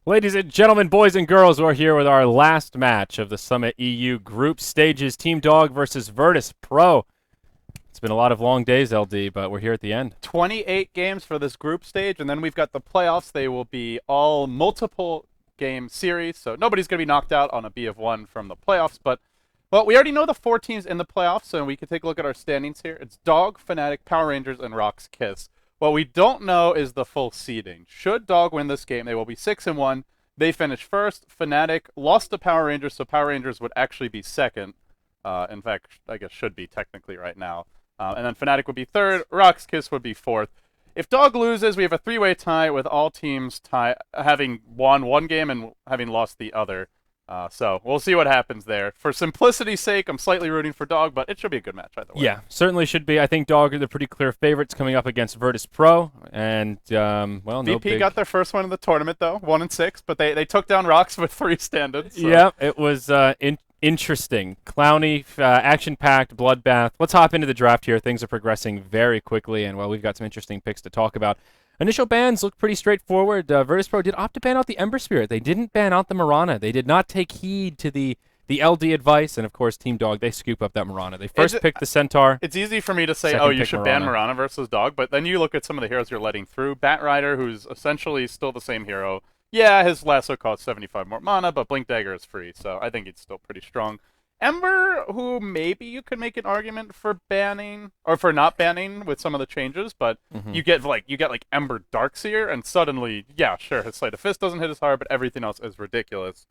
Ladies and gentlemen, boys and girls, we're here with our last match of the Summit EU group stages. Team Dog versus Virtus Pro. It's been a lot of long days, LD, but we're here at the end. 28 games for this group stage, and then we've got the playoffs. They will be all multiple game series, so nobody's going to be knocked out on a B of 1 from the playoffs. But, well, we already know the 4 teams in the playoffs, so we can take a look at our standings here. It's Dog, Fnatic, Power Rangers, and rox.kis. What we don't know is the full seeding. Should Dog win this game, they will be 6-1. They finish first. Fnatic lost to Power Rangers, so Power Rangers would actually be second. In fact, I guess should be technically right now. And then Fnatic would be third. rox.kis would be fourth. If Dog loses, we have a three-way tie with all teams having won one game and having lost the other. So we'll see what happens there. For simplicity's sake, I'm slightly rooting for Dog, but it should be a good match either way. Yeah, certainly should be. I think Dog are the pretty clear favorites coming up against Virtus Pro. And, well, no VP got their first one in the tournament, though, 1-6, but they took down Rox with 3 standards. So. Yeah, it was interesting. Clowny, action-packed, bloodbath. Let's hop into the draft here. Things are progressing very quickly, and, well, we've got some interesting picks to talk about. Initial bans look pretty straightforward. Virtus Pro did opt to ban out the Ember Spirit. They didn't ban out the Mirana. They did not take heed to the LD advice, and, of course, Team Dog, they scoop up that Mirana. They first picked the Centaur. It's easy for me to say, oh, you should ban Mirana versus Dog, but then you look at some of the heroes you're letting through. Batrider, who's essentially still the same hero. Yeah, his lasso costs 75 more mana, but Blink Dagger is free, so I think he's still pretty strong. Ember, who maybe you could make an argument for banning or for not banning with some of the changes, but you get like Ember Darkseer, and suddenly, yeah, sure, his Sleight of Fist doesn't hit as hard, but everything else is ridiculous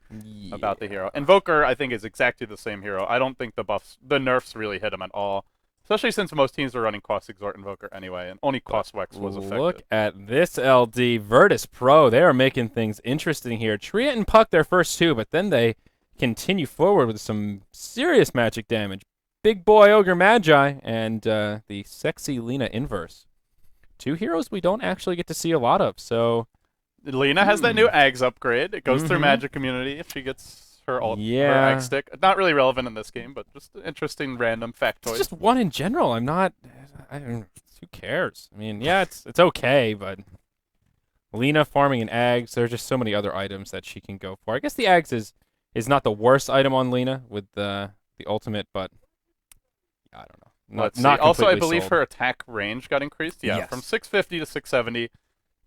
about the hero. Invoker, I think, is exactly the same hero. I don't think the nerfs really hit him at all, especially since most teams are running Cost Exort Invoker anyway, and only Cost Wex was effective. Look at this LD Virtus Pro. They are making things interesting here. Triet and Puck their first 2, but then they continue forward with some serious magic damage. Big Boy Ogre Magi and the sexy Lina Inverse. 2 heroes we don't actually get to see a lot of, so... Lina has that new Ags upgrade. It goes through Magic Community if she gets her Ag stick. Not really relevant in this game, but just an interesting random factoid. It's just one in general. Who cares? I mean, yeah, it's okay, but... Lina farming an Ags, there's just so many other items that she can go for. I guess the Ags is not the worst item on Lina with the ultimate, but I don't know. Not also, I believe sold. her attack range got increased. Yeah, yes. From 650 to 670.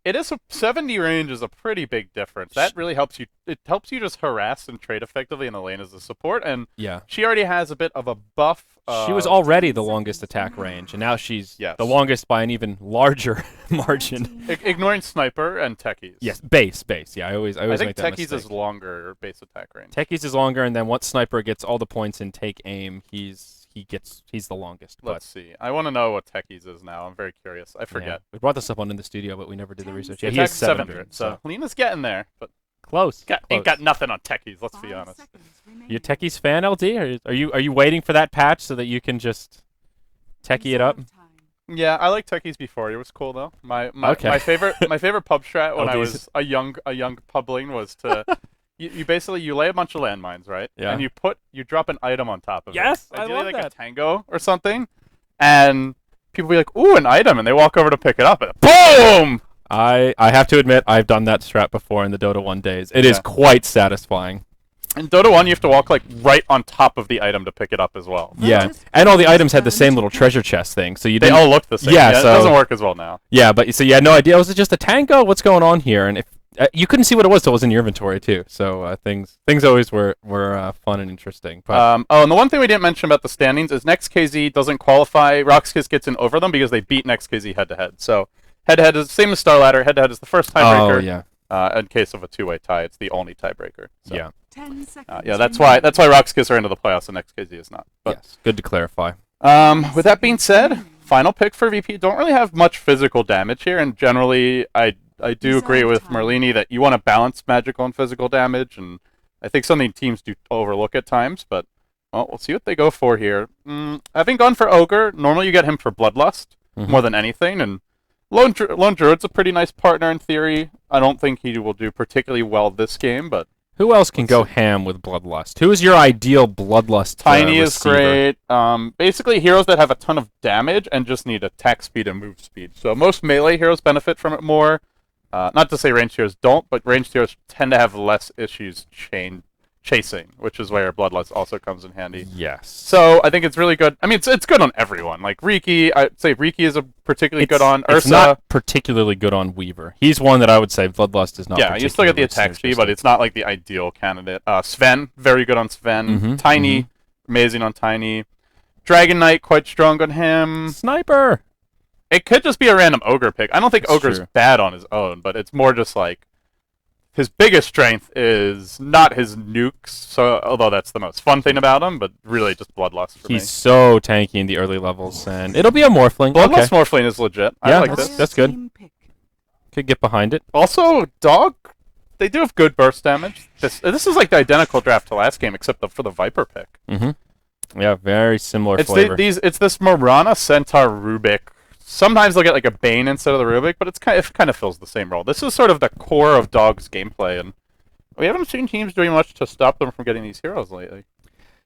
It is 70 range is a pretty big difference. That really helps you. It helps you just harass and trade effectively in the lane as a support. And yeah, she already has a bit of a buff. She was already the longest attack range, and now she's the longest by an even larger margin. Ignoring sniper and techies. Yes, base. Yeah, I always think make that techies mistake. is longer base attack range. Techies is longer, and then once sniper gets all the points in take aim, he's the longest. Let's see. I want to know what techies is now. I'm very curious. I forget. Yeah, we brought this up on in the studio, but we never did the research. Yeah, he has is 700. So Lina's getting there, but close. Ain't got nothing on techies. Let's be honest. You a techies fan, LD? Are you waiting for that patch so that you can just techie it up? Yeah, I liked techies before. It was cool though. My favorite pub strat when I was a young publing was to you basically lay a bunch of landmines, right? Yeah. And you drop an item on top of it. Yes, Ideally, I love like that. a tango or something, and people be like, "Ooh, an item," and they walk over to pick it up, and boom! I have to admit, I've done that strat before in the Dota 1 days. It is quite satisfying. In Dota 1, you have to walk like right on top of the item to pick it up as well. Yeah, and all the items had the same little treasure chest thing, so they all look the same. Yeah, so it doesn't work as well now. Yeah, but so you had no idea. Was it just a tango? What's going on here? And if you couldn't see what it was till it was in your inventory too. So things always were fun and interesting. But and the one thing we didn't mention about the standings is next KZ doesn't qualify. rox.kis gets in over them because they beat next KZ head to head. So head to head is the same as Star Ladder. Head to head is the first tiebreaker. Oh yeah. In case of a 2-way tie, it's the only tiebreaker. So, yeah. 10 seconds. Yeah, that's why rox.kis are into the playoffs and next KZ is not. But, yes. Good to clarify. With that being said, final pick for VP. Don't really have much physical damage here, and generally, I do agree with Merlini that you want to balance magical and physical damage, and I think something teams do overlook at times. But well, we'll see what they go for here. Having gone for Ogre, normally you get him for Bloodlust more than anything, and Lone Druid's a pretty nice partner in theory. I don't think he will do particularly well this game, but who else can go ham with Bloodlust? Who is your ideal Bloodlust Tiny is receiver? great. Basically, heroes that have a ton of damage and just need attack speed and move speed. So most melee heroes benefit from it more. Not to say ranged heroes don't, but ranged heroes tend to have less issues chasing, which is where Bloodlust also comes in handy. Yes. So I think it's really good. I mean, it's good on everyone. Like Riki, I'd say Riki is a particularly good on. Ursa. It's not particularly good on Weaver. He's one that I would say Bloodlust is not. Yeah, you still get the attack speed, but it's not like the ideal candidate. Sven, very good on Sven. Tiny, amazing on Tiny. Dragon Knight, quite strong on him. Sniper. It could just be a random ogre pick. I don't think ogre's bad on his own, but it's more just like his biggest strength is not his nukes, so although that's the most fun thing about him, but really just Bloodlust for me. He's so tanky in the early levels, and it'll be a Morphling. Bloodlust Morphling is legit. Yeah, I like this. That's good. Could get behind it. Also, Dog, they do have good burst damage. This is like the identical draft to last game, except for the Viper pick. Yeah, very similar flavor. It's this Marana Centaur Rubik. Sometimes they'll get like a Bane instead of the Rubik, but it kind of fills the same role. This is sort of the core of Dog's gameplay, and we haven't seen teams doing much to stop them from getting these heroes lately.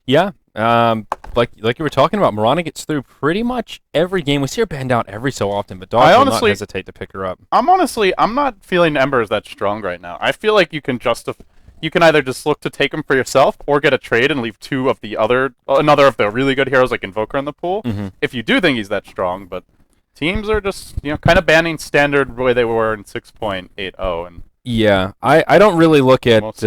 Yeah, like you were talking about, Marana gets through pretty much every game. We see her banned out every so often, but Dog will not hesitate to pick her up. I'm not feeling Ember as that strong right now. I feel like you can either just look to take them for yourself or get a trade and leave another of the really good heroes like Invoker in the pool. If you do think he's that strong, but teams are just kind of banning standard the way they were in 6.80 and yeah, I don't really look at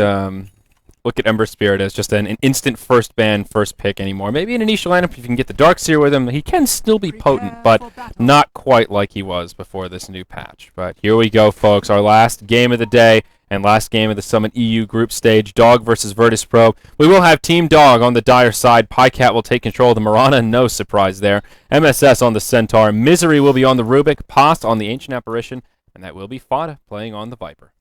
Ember Spirit as just an instant first ban, first pick anymore. Maybe in an initial lineup, if you can get the Darkseer with him, he can still be potent, but not quite like he was before this new patch. But here we go, folks. Our last game of the day and last game of the Summit EU group stage, Dog versus Virtus Pro. We will have Team Dog on the Dire side. Pycat will take control of the Marana, no surprise there. MSS on the Centaur. Misery will be on the Rubik. Past on the Ancient Apparition, and that will be Fada playing on the Viper.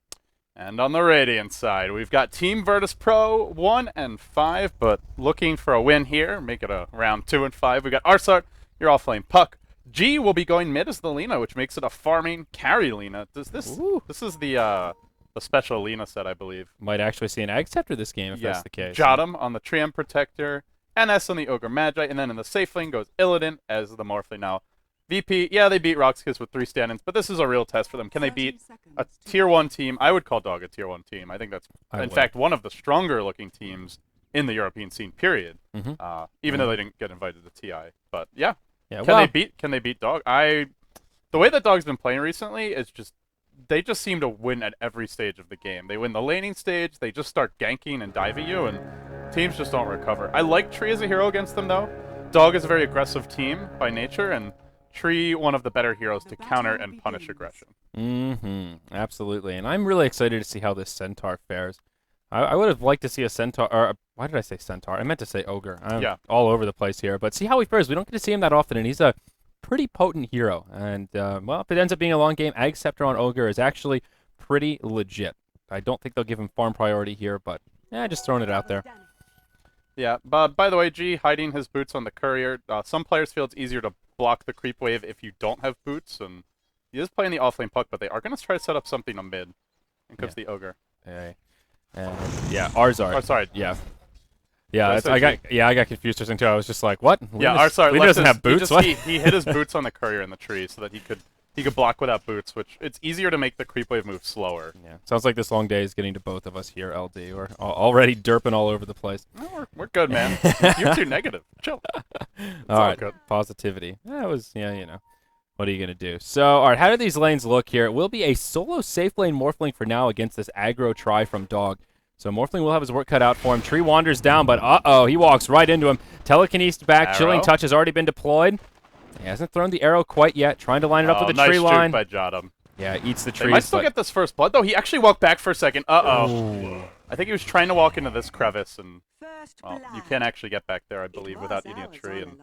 And on the Radiant side, we've got Team Virtus Pro 1 and 5, but looking for a win here. Make it a round 2 and 5. We got Arsart, your All-Flame Puck. G will be going mid as the Lina, which makes it a farming carry Lina. This is the special Lina set, I believe. Might actually see an Ag Scepter this game if that's the case. Jotum on the Triumph Protector, NS on the Ogre Magi, and then in the safe lane goes Illidan as the Morphling. Now, VP, yeah, they beat rox.kis with 3 stand-ins, but this is a real test for them. Can they beat a Tier 1 team? I would call Dog a Tier 1 team. I think that's, in fact, one of the stronger-looking teams in the European scene, period. Even though they didn't get invited to TI. But, yeah. Can they beat Dog? The way that Dog's been playing recently is just, they just seem to win at every stage of the game. They win the laning stage, they just start ganking and diving you, and teams just don't recover. I like Tree as a hero against them, though. Dog is a very aggressive team by nature, and Tree, one of the better heroes to counter and punish aggression. Absolutely. And I'm really excited to see how this Centaur fares. I would have liked to see a Centaur, or why did I say Centaur? I meant to say Ogre. I'm all over the place here. But see how he fares. We don't get to see him that often, and he's a pretty potent hero. And, well, if it ends up being a long game, Ag Scepter on Ogre is actually pretty legit. I don't think they'll give him farm priority here, but, just throwing it out there. Yeah, but by the way, G hiding his boots on the courier. Some players feel it's easier to block the creep wave if you don't have boots, and he is playing the off-lane puck, but they are going to try to set up something on mid. And comes the Ogre. Arzard. Oh, sorry. Yeah, I got confused or something too. I was just like, what? Arzard doesn't have boots. He hit his boots on the courier in the tree so that he could block without boots, which it's easier to make the creep wave move slower. Yeah, sounds like this long day is getting to both of us here, LD. We're already derping all over the place. No, we're good, man. You're too negative. Chill. All right, good. Positivity. That was, what are you going to do? So, all right, how do these lanes look here? It will be a solo safe lane Morphling for now against this aggro try from Dog. So Morphling will have his work cut out for him. Tree wanders down, but he walks right into him. Telekinesis back. Arrow. Chilling Touch has already been deployed. He hasn't thrown the arrow quite yet. Trying to line it up with the tree line. Nice juke by Jotum. Yeah, eats the trees. They might still get this first blood, though. He actually walked back for a second. I think he was trying to walk into this crevice, and you can't actually get back there, I believe, without eating a tree, and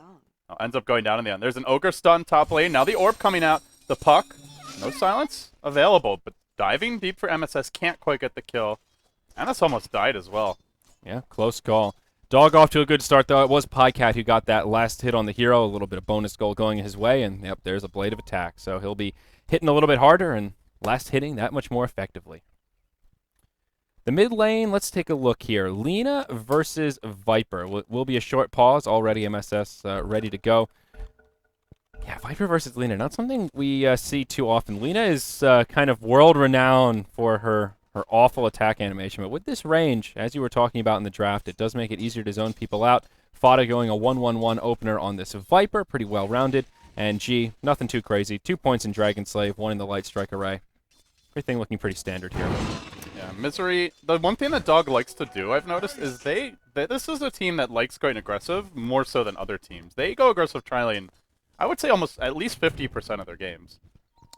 ends up going down in the end. There's an Ogre stun top lane. Now the orb coming out. The puck. No silence available, but diving deep for MSS can't quite get the kill. Annis almost died as well. Yeah, close call. Dog off to a good start, though. It was Pycat who got that last hit on the hero. A little bit of bonus goal going his way, and yep, there's a Blade of Attack. So he'll be hitting a little bit harder and last hitting that much more effectively. The mid lane, let's take a look here. Lina versus Viper. Will be a short pause. Already MSS ready to go. Yeah, Viper versus Lina, not something we see too often. Lina is kind of world-renowned for her awful attack animation, but with this range, as you were talking about in the draft, it does make it easier to zone people out. Fada going a 1-1-1 opener on this Viper, pretty well-rounded. And G, nothing too crazy. 2 points in Dragon Slave, 1 in the Light Strike Array. Everything looking pretty standard here. Yeah, Misery, the one thing that Dog likes to do, I've noticed, is this is a team that likes going aggressive more so than other teams. They go aggressive tri-lane, I would say almost at least 50% of their games.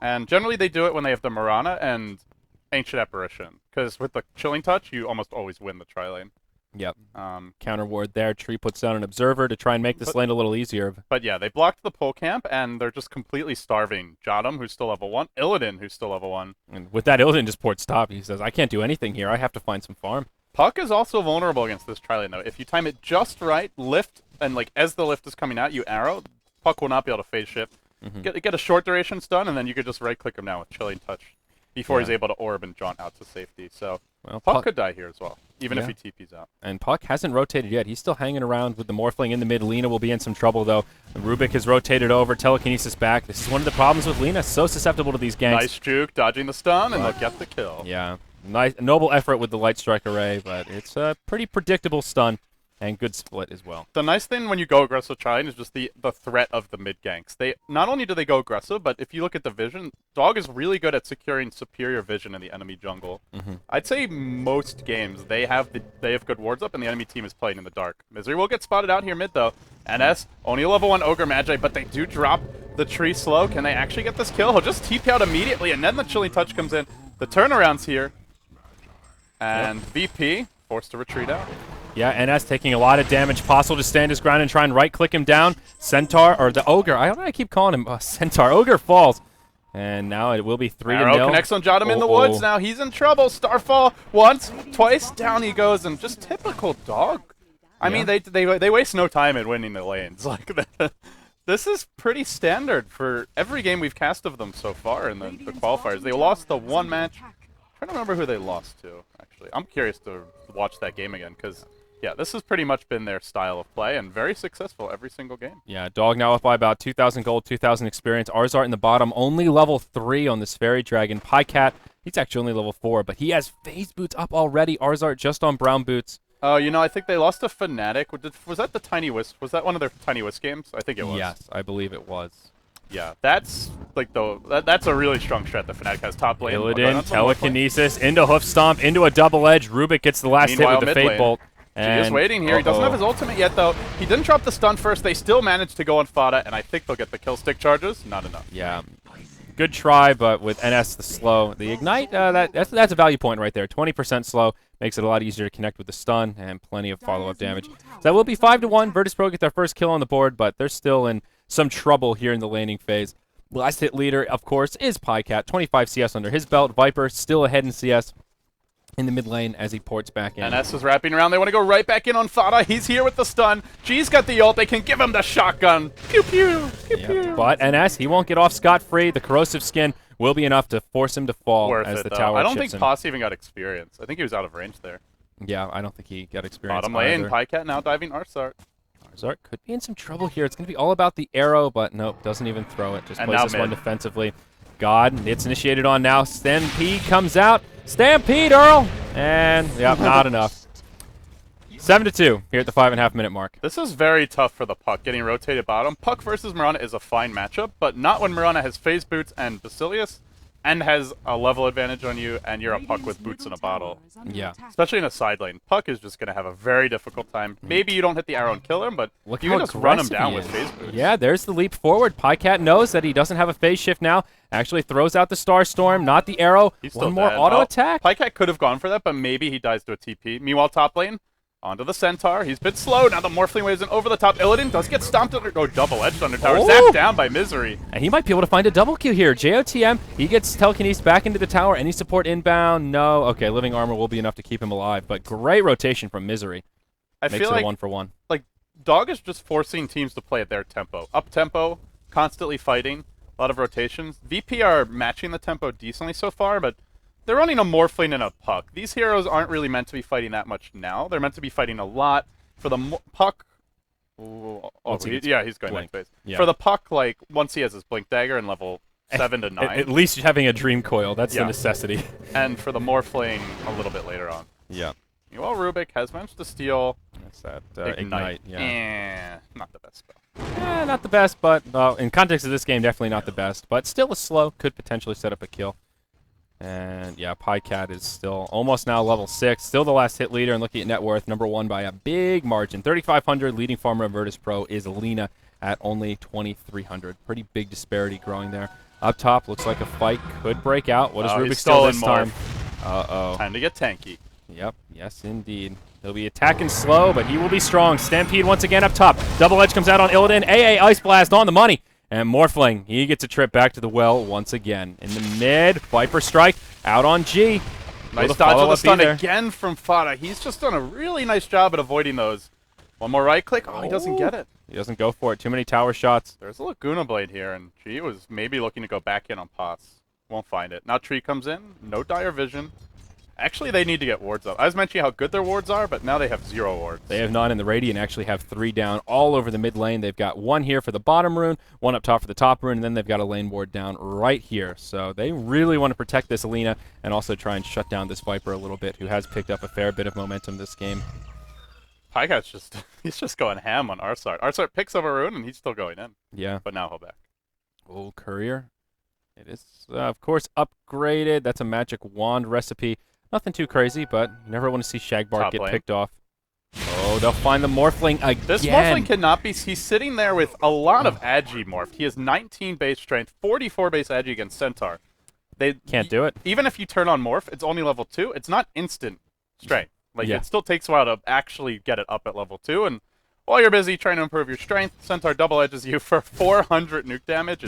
And generally they do it when they have the Mirana and Ancient Apparition, because with the Chilling Touch, you almost always win the tri-lane. Yep. Counter ward there. Tree puts down an Observer to try and make this lane a little easier. But yeah, they blocked the pole camp, and they're just completely starving Jottam, who's still level 1, Illidan, who's still level 1. And with that, Illidan just ports top. He says, I can't do anything here. I have to find some farm. Puck is also vulnerable against this tri-lane, though. If you time it just right, lift, and like as the lift is coming out, you arrow, Puck will not be able to phase shift. Get a short duration stun, and then you could just right-click him now with Chilling Touch before he's able to orb and jaunt out to safety. So Puck could die here as well, even if he TP's out. And Puck hasn't rotated yet. He's still hanging around with the Morphling in the mid. Lina will be in some trouble, though. Rubik has rotated over. Telekinesis back. This is one of the problems with Lina. So susceptible to these ganks. Nice juke, dodging the stun, and they'll get the kill. Yeah. Nice, noble effort with the Light Strike Array, but it's a pretty predictable stun. And good split as well. The nice thing when you go aggressive trying is just the threat of the mid ganks. They not only do they go aggressive, but if you look at the vision, Dog is really good at securing superior vision in the enemy jungle. I'd say most games they have good wards up and the enemy team is playing in the dark. Misery will get spotted out here mid though. NS only a level 1 Ogre Magi, but they do drop the tree slow. Can they actually get this kill? He'll just TP out immediately, and then the Chilling Touch comes in. The turnaround's here, and VP forced to retreat out. Yeah, NS taking a lot of damage. Possible to stand his ground and try and right-click him down. Centaur, or the Ogre. I don't know why I keep calling him Centaur. Ogre falls. And now it will be 3-0. Arrow connects on Jottam in the woods. Now he's in trouble. Starfall once, twice, down he goes. And just typical Dog. I mean, they waste no time in winning the lanes. Like this is pretty standard for every game we've cast of them so far in the qualifiers. They lost the one match. I'm trying to remember who they lost to, actually. I'm curious to watch that game again because... yeah, this has pretty much been their style of play, and very successful every single game. Yeah, Dog now up by about 2,000 gold, 2,000 experience. Arzart in the bottom, only level 3 on this Fairy Dragon. Pycat, he's actually only level 4, but he has Phase Boots up already. Arzart just on Brown Boots. Oh, you know, I think they lost to Fnatic. Was that the Tiny Wisp? Was that one of their Tiny Wisp games? I think it was. Yes, I believe it was. Yeah, that's like that's a really strong strat that Fnatic has top lane. Illidan, Telekinesis, into Hoof Stomp, into a double edge. Rubik gets the last Meanwhile, hit with the Fate Bolt. He is waiting here. He doesn't have his ultimate yet, though. He didn't drop the stun first. They still managed to go on Fada, and I think they'll get the kill stick charges. Not enough. Yeah. Good try, but with NS the slow. The Ignite, that's a value point right there. 20% slow makes it a lot easier to connect with the stun and plenty of follow-up damage. So that will be 5-1. Virtus Pro get their first kill on the board, but they're still in some trouble here in the laning phase. Last hit leader, of course, is Pycat. 25 CS under his belt. Viper still ahead in CS. In the mid lane as he ports back in. NS is wrapping around. They want to go right back in on Fada. He's here with the stun. G's got the ult. They can give him the shotgun. Pew, pew, pew, pew. But NS, he won't get off scot-free. The corrosive skin will be enough to force him to fall Worth as it, the though. tower I don't chips think him. Posse even got experience. I think he was out of range there. Yeah, I don't think he got experience Bottom lane, either. Pycat now diving Arzart. Arzart could be in some trouble here. It's going to be all about the arrow, but nope, doesn't even throw it. Just plays this one defensively. God, it's initiated on now. Stampede comes out. Stampede, Earl! And, yep, not enough. 7-2 here at the 5.5 minute mark. This is very tough for the Puck, getting rotated bottom. Puck versus Mirana is a fine matchup, but not when Mirana has Phase Boots and Basilius, and has a level advantage on you, and you're a Puck with boots in a bottle. Yeah. Especially in a side lane. Puck is just going to have a very difficult time. Maybe you don't hit the arrow and kill him, but look, you can just run him down with Phase Boots. Yeah, there's the leap forward. Pycat knows that he doesn't have a phase shift now. Actually throws out the Star Storm, not the arrow. He's one more dead. auto attack. Pycat could have gone for that, but maybe he dies to a TP. Meanwhile, top lane, onto the Centaur. He's a bit slow. Now the Morphling waves in over the top. Illidan does get stomped under. Oh, double-edged under tower. Zapped down by Misery. And he might be able to find a double kill here. JOTM, he gets Telekinesis back into the tower. Any support inbound? No. Okay, Living Armor will be enough to keep him alive, but great rotation from Misery. Makes feel like, 1-for-1. Like, Dog is just forcing teams to play at their tempo. Up-tempo, constantly fighting, a lot of rotations. VP are matching the tempo decently so far, but they're running a Morphling and a Puck. These heroes aren't really meant to be fighting that much now. They're meant to be fighting a lot. For the Puck, Ooh, Once he gets he's going blink. next phase. Yeah. For the puck, like, once he has his blink dagger in level 7 to 9. At least having a dream coil, that's the Yeah. necessity. And for the Morphling a little bit later on. Yeah. Well, Rubik has managed to steal That's that ignite. Yeah. Not the best spell. Not the best, but in context of this game, definitely not the best. But still a slow, could potentially set up a kill. And yeah, PyCat is still almost now level 6. Still the last hit leader, and looking at net worth, #1 by a big margin. 3,500, leading farmer of Virtus Pro is Lena at only 2,300. Pretty big disparity growing there. Up top, looks like a fight could break out. What does Rubik steal this time? Uh-oh. Time to get tanky. Yep, yes indeed. He'll be attacking slow, but he will be strong. Stampede once again up top. Double Edge comes out on Illidan. AA Ice Blast on the money. And Morphling, he gets a trip back to the well once again. In the mid, Viper Strike out on G. Nice dodge of the stun again from Fada. He's just done a really nice job at avoiding those. One more right click. Oh, he doesn't get it. He doesn't go for it. Too many tower shots. There's a Laguna Blade here, and G was maybe looking to go back in on Pots. Won't find it. Now Tree comes in. No dire vision. Actually, they need to get wards up. I was mentioning how good their wards are, but now they have 0 wards. They have none, and the Radiant actually have 3 down all over the mid lane. They've got 1 here for the bottom rune, 1 up top for the top rune, and then they've got a lane ward down right here. So they really want to protect this Alina and also try and shut down this Viper a little bit, who has picked up a fair bit of momentum this game. PyCat's he's just going ham on Arsart. Arsart picks up a rune, and he's still going in. Yeah. But now he'll back. Old Courier. It is, of course, upgraded. That's a magic wand recipe. Nothing too crazy, but you never want to see Shagbark get picked off. Oh, they'll find the Morphling again. This Morphling cannot be... He's sitting there with a lot of Agi morphed. He has 19 base strength, 44 base Agi against Centaur. They can't do it. Even if you turn on Morph, it's only level 2. It's not instant strength. Like, it still takes a while to actually get it up at level 2. And while you're busy trying to improve your strength, Centaur double edges you for 400 nuke damage.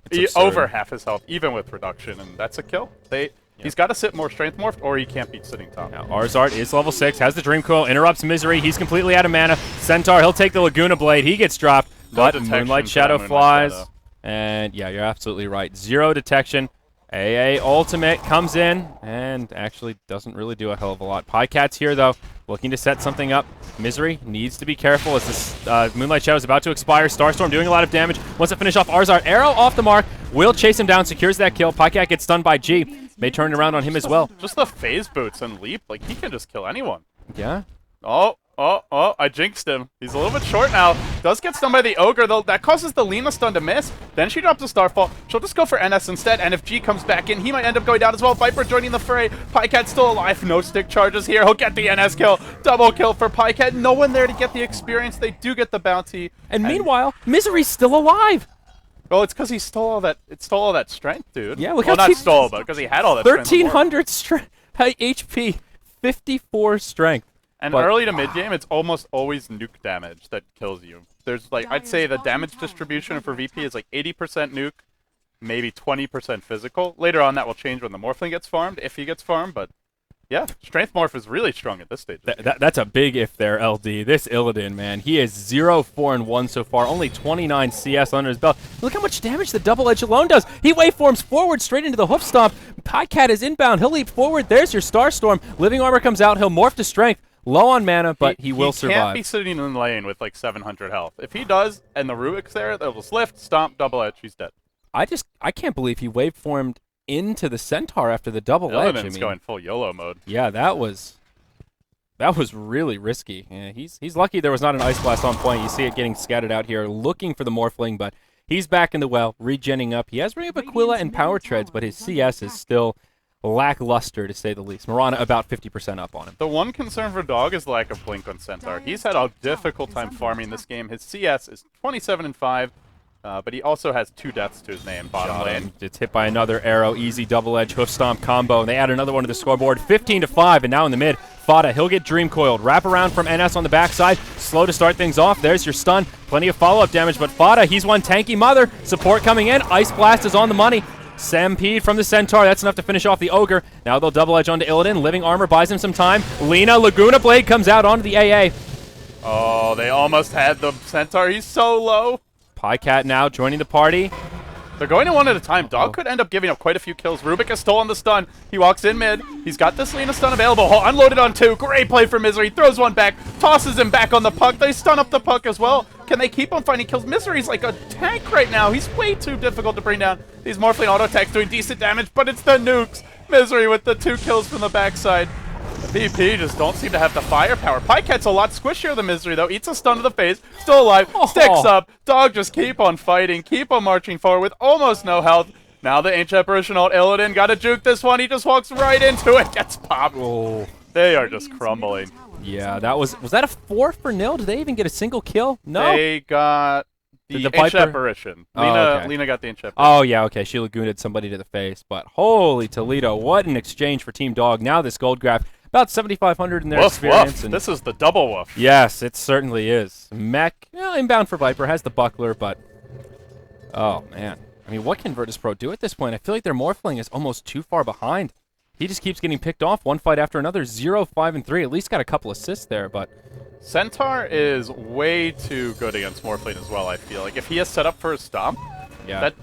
It's over half his health, even with reduction, and that's a kill. He's got to sit more strength morphed, or he can't beat sitting top. Now, Arzart is level 6, has the Dream Coil, interrupts Misery. He's completely out of mana. Centaur, he'll take the Laguna Blade. He gets dropped, but Moonlight Shadow flies. And yeah, you're absolutely right. 0 detection. AA Ultimate comes in and actually doesn't really do a hell of a lot. PyCat's here, though, looking to set something up. Misery needs to be careful as this Moonlight Shadow is about to expire. Starstorm doing a lot of damage. Wants to finish off Arzart. Arrow off the mark. Will chase him down, secures that kill. PyCat gets stunned by G. May turn it around on him as well. Just the phase boots and leap. Like, he can just kill anyone. Yeah. Oh, I jinxed him. He's a little bit short now. Does get stunned by the Ogre, though. That causes the Lena stun to miss. Then she drops a Starfall. She'll just go for NS instead, and if G comes back in, he might end up going down as well. Viper joining the fray. PyCat's still alive. No stick charges here. He'll get the NS kill. Double kill for PyCat. No one there to get the experience. They do get the bounty. And meanwhile, Misery's still alive. Well, it's because he stole all that. It stole all that strength, dude. Yeah, well, not stole, but because he had all that. 1,300 HP, 54 strength. And early to mid game, it's almost always nuke damage that kills you. There's like, I'd say the damage distribution for VP is like 80% nuke, maybe 20% physical. Later on, that will change when the Morphling gets farmed, if he gets farmed. But yeah, Strength Morph is really strong at this stage. That's a big if there, LD. This Illidan, man, he is 0-4-1 so far. Only 29 CS under his belt. Look how much damage the double edge alone does. He waveforms forward straight into the hoof stomp. PyCat is inbound. He'll leap forward. There's your Starstorm. Living Armor comes out. He'll morph to strength. Low on mana, but he will survive. He can't be sitting in the lane with like 700 health. If he does, and the Rubik's there, they'll just lift, stomp, double edge. He's dead. I can't believe he waveformed into the Centaur after the double edge. Illidan's going full YOLO mode. Yeah, that was really risky. Yeah, he's lucky there was not an Ice Blast on point. You see it getting scattered out here, looking for the Morphling, but he's back in the well, regenning up. He has Ring of Aquila and Power Treads, but his CS is still lackluster, to say the least. Mirana about 50% up on him. The one concern for Dog is lack of Blink on Centaur. He's had a difficult time farming this game. His CS is 27-5, but he also has 2 deaths to his name, bottom lane. It's hit by another arrow, easy double edge hoof stomp combo, and they add another one to the scoreboard. 15-5, and now in the mid, Fada, he'll get dream coiled. Wrap around from NS on the backside, slow to start things off. There's your stun, plenty of follow-up damage, but Fada, he's one tanky mother. Support coming in, Ice Blast is on the money. Stampede from the Centaur, that's enough to finish off the Ogre. Now they'll double edge onto Illidan. Living Armor buys him some time. Lena, Laguna Blade comes out onto the AA. Oh, they almost had the Centaur. He's so low. PyCat now joining the party. They're going in one at a time. Dog could end up giving up quite a few kills. Rubik has stolen the stun. He walks in mid. He's got this Lina stun available. Unloaded on 2. Great play for Misery. Throws one back. Tosses him back on the puck. They stun up the puck as well. Can they keep him finding kills? Misery's like a tank right now. He's way too difficult to bring down. These Morphling auto attacks doing decent damage, but it's the nukes. Misery with the 2 kills from the backside. VP just don't seem to have the firepower. Pycat's a lot squishier than Misery, though. Eats a stun to the face. Still alive. Sticks up. Dog just keep on fighting. Keep on marching forward with almost no health. Now the Ancient Apparition ult. Illidan got to juke this one. He just walks right into it. Gets popped. Oh. They are just crumbling. Yeah, that was that a 4-0? Did they even get a single kill? No. They got the Ancient Apparition. Lina got the Ancient Apparition. Oh, yeah, okay. She lagooned somebody to the face. But holy Toledo, what an exchange for Team Dog. Now this gold graph. About 7,500 in their experience. Woof. And this is the double woof. Yes, it certainly is. Mech, inbound for Viper, has the buckler, but... Oh, man. I mean, what can Virtus.pro do at this point? I feel like their Morphling is almost too far behind. He just keeps getting picked off one fight after another. 0, 5, and 3. At least got a couple assists there, but... Centaur is way too good against Morphling as well, I feel. Like, if he is set up for a stomp, that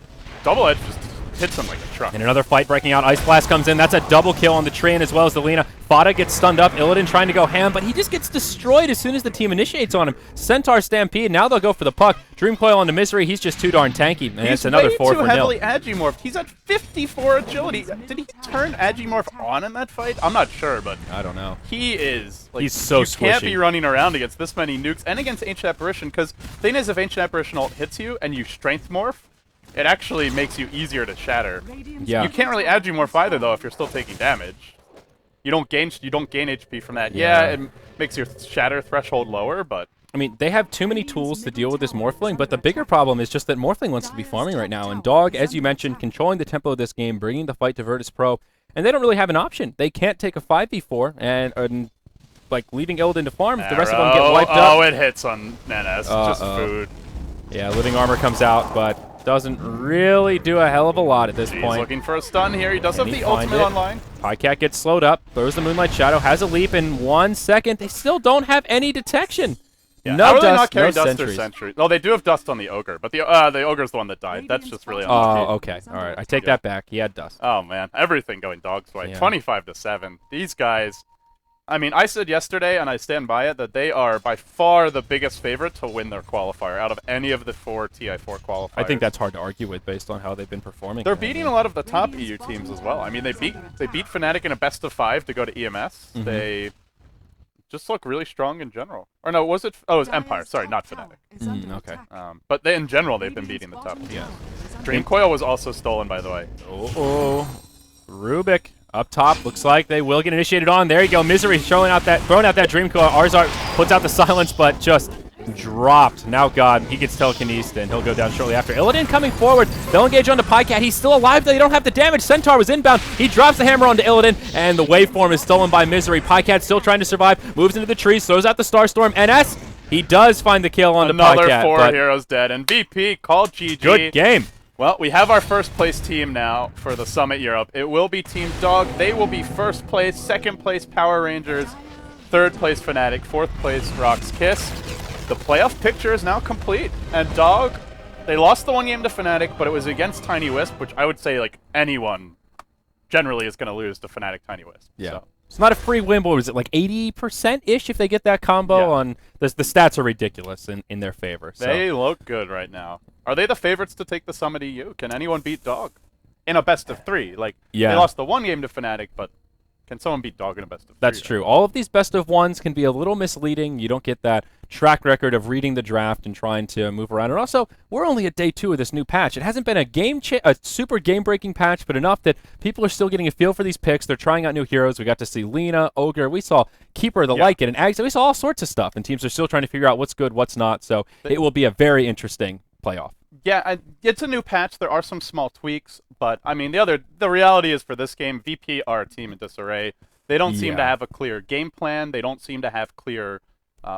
double edge just hits him like a truck. And another fight breaking out. Ice Blast comes in. That's a double kill on the train as well as the Lina. Fada gets stunned up. Illidan trying to go ham, but he just gets destroyed as soon as the team initiates on him. Centaur Stampede. Now they'll go for the puck. Dream Coil onto Misery. He's just too darn tanky. And it's another 4 for nil. He's way too heavily Agimorphed. He's at 54 agility. Did he turn Agimorph on in that fight? I'm not sure, but I don't know. He is like, he's so squishy. You can't be running around against this many nukes and against Ancient Apparition, because the thing is, if Ancient Apparition ult hits you and you strength morph, it actually makes you easier to shatter. Yeah. You can't really Agimorph either, though, if you're still taking damage. You don't gain HP from that. Yeah. Yeah, it makes your shatter threshold lower, but... I mean, they have too many tools to deal with this Morphling, but the bigger problem is just that Morphling wants to be farming right now. And Dog, as you mentioned, controlling the tempo of this game, bringing the fight to Virtus.pro, and they don't really have an option. They can't take a 5v4 and like, leaving Illidan to farm if the rest of them get wiped up. Oh, it hits on Nanas. Just food. Yeah, Living Armor comes out, but doesn't really do a hell of a lot at this point. He's looking for a stun here. He does have the ultimate online. Pycat gets slowed up, throws the Moonlight Shadow, has a leap in 1 second. They still don't have any detection. Yeah, no how do they dust, not carry no dust sentries. or sentry? Oh, they do have dust on the Ogre, but the Ogre's the one that died. That's just really unlucky. Oh, okay. All right. I take that back. He had dust. Oh, man. Everything going Dog's way. Yeah. 25-7. These guys... I mean, I said yesterday, and I stand by it, that they are by far the biggest favorite to win their qualifier out of any of the 4 TI4 qualifiers. I think that's hard to argue with based on how they've been performing. They're beating a lot of the top EU teams as well. I mean, they beat Fnatic in a best-of-5 to go to EMS. They just look really strong in general. Or no, was it? Oh, it was Empire. Sorry, not Fnatic. Okay. But in general, they've been beating the top teams. Yeah. Dream Coil was also stolen, by the way. Oh, Rubik. Up top, looks like they will get initiated on. There you go. Misery throwing out that Dream Coil. Arzart puts out the silence, but just dropped. Now God, he gets telekinesed, and he'll go down shortly after. Illidan coming forward. They'll engage onto Pycat. He's still alive, though. They don't have the damage. Centaur was inbound. He drops the hammer onto Illidan, and the waveform is stolen by Misery. Pycat still trying to survive. Moves into the trees, throws out the Starstorm. NS, he does find the kill onto Pycat. Another 4 heroes dead, and VP called GG. Good game. Well, we have our first place team now for the Summit Europe. It will be Team Dog. They will be first place, second place Power Rangers, third place Fnatic, fourth place rox.kis. The playoff picture is now complete. And Dog, they lost the 1 game to Fnatic, but it was against Tiny Wisp, which I would say like anyone generally is going to lose to Fnatic Tiny Wisp. Yeah. So. It's not a free win, but was it like 80%-ish if they get that combo on? The stats are ridiculous in their favor. So. They look good right now. Are they the favorites to take the Summit EU? Can anyone beat Dog in a best-of-3? Like, they lost the 1 game to Fnatic, but can someone beat Dog in a best-of-3? That's true. All of these best-of-1s can be a little misleading. You don't get that track record of reading the draft and trying to move around. And also, we're only at day 2 of this new patch. It hasn't been a super game-breaking patch, but enough that people are still getting a feel for these picks. They're trying out new heroes. We got to see Lina, Ogre. We saw Keeper, the Lycan, and Ags. We saw all sorts of stuff, and teams are still trying to figure out what's good, what's not. So it will be a very interesting playoff. Yeah, it's a new patch. There are some small tweaks, but I mean, the reality is for this game, VP are a team in disarray. They don't seem to have a clear game plan. They don't seem to have clear,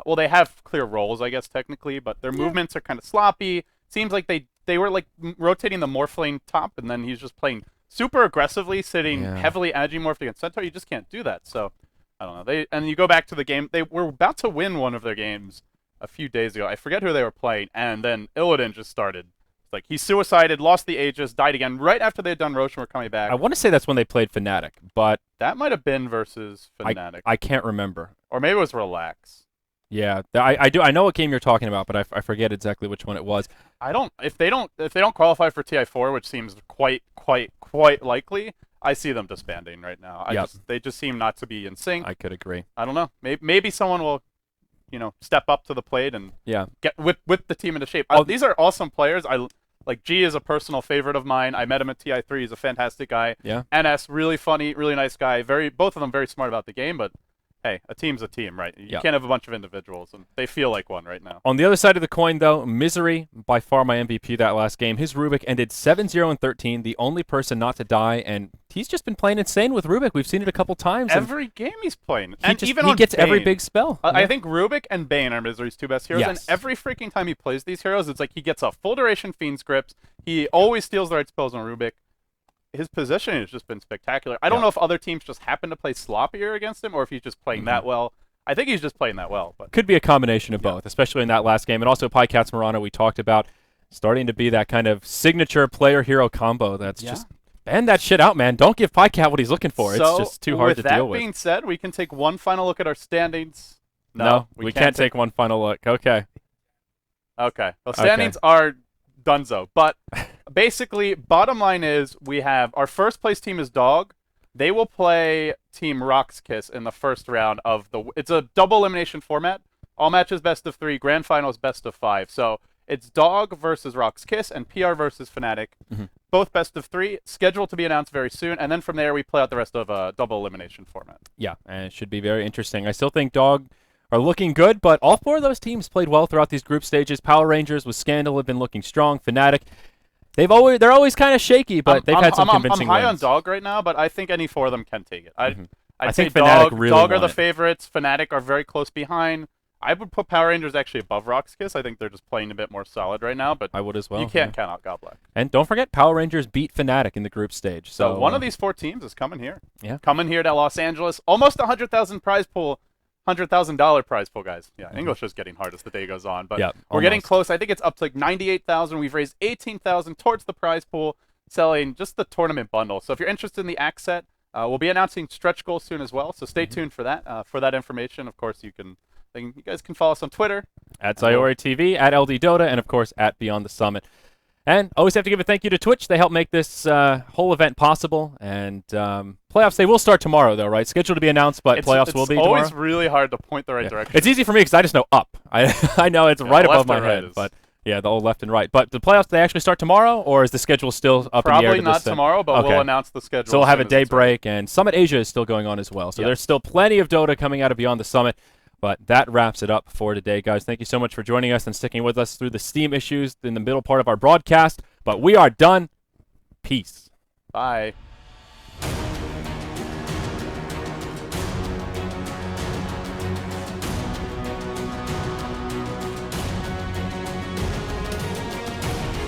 well, they have clear roles, I guess, technically, but their movements are kind of sloppy. Seems like they were like rotating the Morphling top, and then he's just playing super aggressively, sitting heavily Agimorphed against Centaur. You just can't do that. So I don't know. And you go back to the game. They were about to win one of their games a few days ago. I forget who they were playing, and then Illidan just started It's like he suicided, lost the Aegis, died again right after they had done Roche and were coming back. I want to say that's when they played Fnatic, but That might have been versus Fnatic. I can't remember. Or maybe it was Relax. Yeah, I know what game you're talking about, but I forget exactly which one it was. I don't if they don't qualify for TI4, which seems quite likely, I see them disbanding right now. They just seem not to be in sync. I could agree. I don't know. Maybe someone will, step up to the plate and get whip the team into shape. These are awesome players. Like G is a personal favorite of mine. I met him at TI3. He's a fantastic guy. Yeah. NS, really funny, really nice guy. Both of them very smart about the game, but hey, a team's a team, right? You can't have a bunch of individuals, and they feel like one right now. On the other side of the coin, though, Misery, by far my MVP that last game. His Rubik ended 7-0-13, the only person not to die, and he's just been playing insane with Rubik. We've seen it a couple times. Every game he's playing. He gets Bane, every big spell. I think Rubik and Bane are Misery's two best heroes, and every freaking time he plays these heroes, it's like he gets a full duration Fiend script. He always steals the right spells on Rubik. His positioning has just been spectacular. I don't know if other teams just happen to play sloppier against him or if he's just playing that well. I think he's just playing that well. But could be a combination of both, especially in that last game. And also Pycats Murano, we talked about, starting to be that kind of signature player-hero combo that's just ban that shit out, man. Don't give Pycat what he's looking for. So, it's just too hard to deal with. With that being said, we can take one final look at our standings. No, we can't take one final look. Okay. Okay. Well, standings are donezo. But basically, bottom line is we have our first place team is Dog. They will play Team rox.kis in the first round of it's a double elimination format. All matches best of 3, grand finals best of 5. So it's Dog versus rox.kis and PR versus Fnatic. Both best of 3, scheduled to be announced very soon. And then from there, we play out the rest of a double elimination format. Yeah, and it should be very interesting. I still think Dog are looking good, but all 4 of those teams played well throughout these group stages. Power Rangers with Scandal have been looking strong. Fnatic, they're always kind of shaky, but they've had some convincing wins. I'm high wins. on Dog right now, but I think any 4 of them can take it. I think say Fnatic really Dog are want the it. favorites. Fnatic are very close behind. I would put Power Rangers actually above rox.kis. I think they're just playing a bit more solid right now, but I would as well. You can't count out Godblack. And don't forget, Power Rangers beat Fnatic in the group stage. So one of these 4 teams is coming here. Yeah. Coming here to Los Angeles. Almost a $100,000 prize pool. $100,000 prize pool, guys. Yeah, English is getting hard as the day goes on, but we're getting close. I think it's up to like 98,000. We've raised 18,000 towards the prize pool, selling just the tournament bundle. So if you're interested in the axe set, we'll be announcing stretch goals soon as well. So stay tuned for that. For that information, of course, you guys can follow us on Twitter at Sayori TV, at LD Dota, and of course at Beyond the Summit. And always have to give a thank you to Twitch. They help make this whole event possible. And playoffs, they will start tomorrow, though, right? Scheduled to be announced, but playoffs will be tomorrow. It's always really hard to point the right direction. It's easy for me because I just know up. I know it's right above my head, but yeah, the old left and right. But the playoffs, they actually start tomorrow, or is the schedule still up in the air? Probably not tomorrow, but we'll announce the schedule. So we'll have a day break, and Summit Asia is still going on as well. So there's still plenty of Dota coming out of Beyond the Summit. But that wraps it up for today, guys. Thank you so much for joining us and sticking with us through the Steam issues in the middle part of our broadcast. But we are done. Peace. Bye.